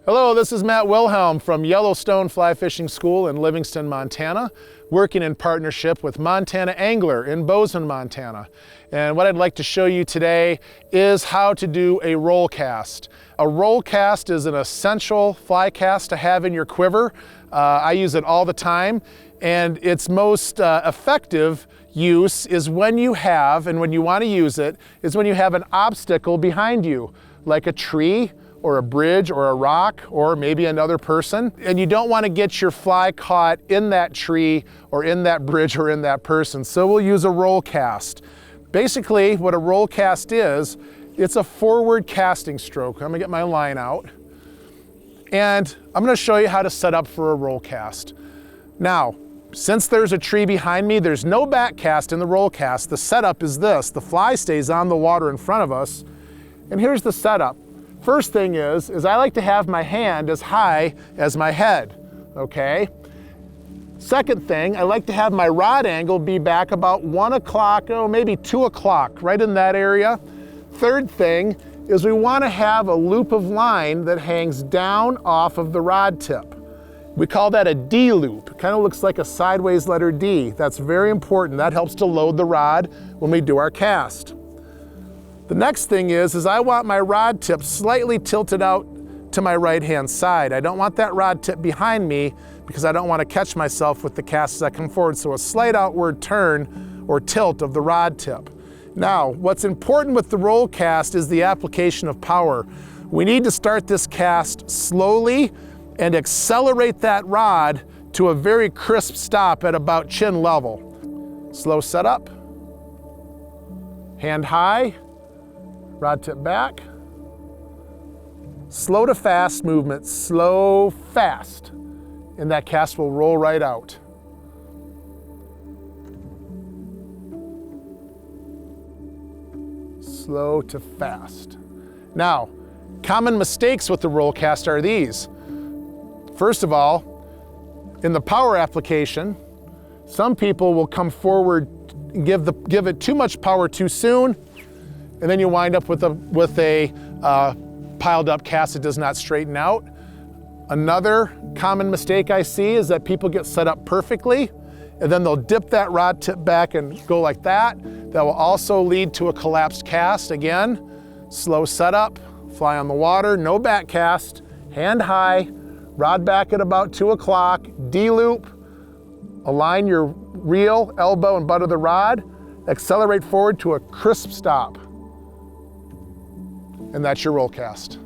Hello, this is Matt Wilhelm from Yellowstone Fly Fishing School in Livingston, Montana, working in partnership with Montana Angler in Bozeman, Montana. And what I'd like to show you today is how to do a roll cast. A roll cast is an essential fly cast to have in your quiver. I use it all the time, and its most effective use is when you have, and when you want to use it, is when you have an obstacle behind you, like a tree, or a bridge, or a rock, or maybe another person, and you don't want to get your fly caught in that tree, or in that bridge, or in that person. So we'll use a roll cast. Basically, what a roll cast is, it's a forward casting stroke. I'm gonna get my line out, and I'm gonna show you how to set up for a roll cast. Now, since there's a tree behind me, there's no back cast in the roll cast. The setup is this: the fly stays on the water in front of us, and here's the setup. First thing is I like to have my hand as high as my head, okay? Second thing, I like to have my rod angle be back about 1 o'clock, oh, maybe 2 o'clock, right in that area. Third thing is we want to have a loop of line that hangs down off of the rod tip. We call that a D loop. It kind of looks like a sideways letter D. That's very important. That helps to load the rod when we do our cast. The next thing is I want my rod tip slightly tilted out to my right-hand side. I don't want that rod tip behind me because I don't want to catch myself with the cast as I come forward. So a slight outward turn or tilt of the rod tip. Now, what's important with the roll cast is the application of power. We need to start this cast slowly and accelerate that rod to a very crisp stop at about chin level. Slow setup, hand high, rod tip back. Slow to fast movement, slow, fast, and that cast will roll right out. Slow to fast. Now, common mistakes with the roll cast are these. First of all, in the power application, some people will come forward and give it too much power too soon, and then you wind up with a piled up cast that does not straighten out. Another common mistake I see is that people get set up perfectly, and then they'll dip that rod tip back and go like that. That will also lead to a collapsed cast. Again, slow setup, fly on the water, no back cast, hand high, rod back at about 2 o'clock, D loop, align your reel, elbow, and butt of the rod, accelerate forward to a crisp stop. And that's your roll cast.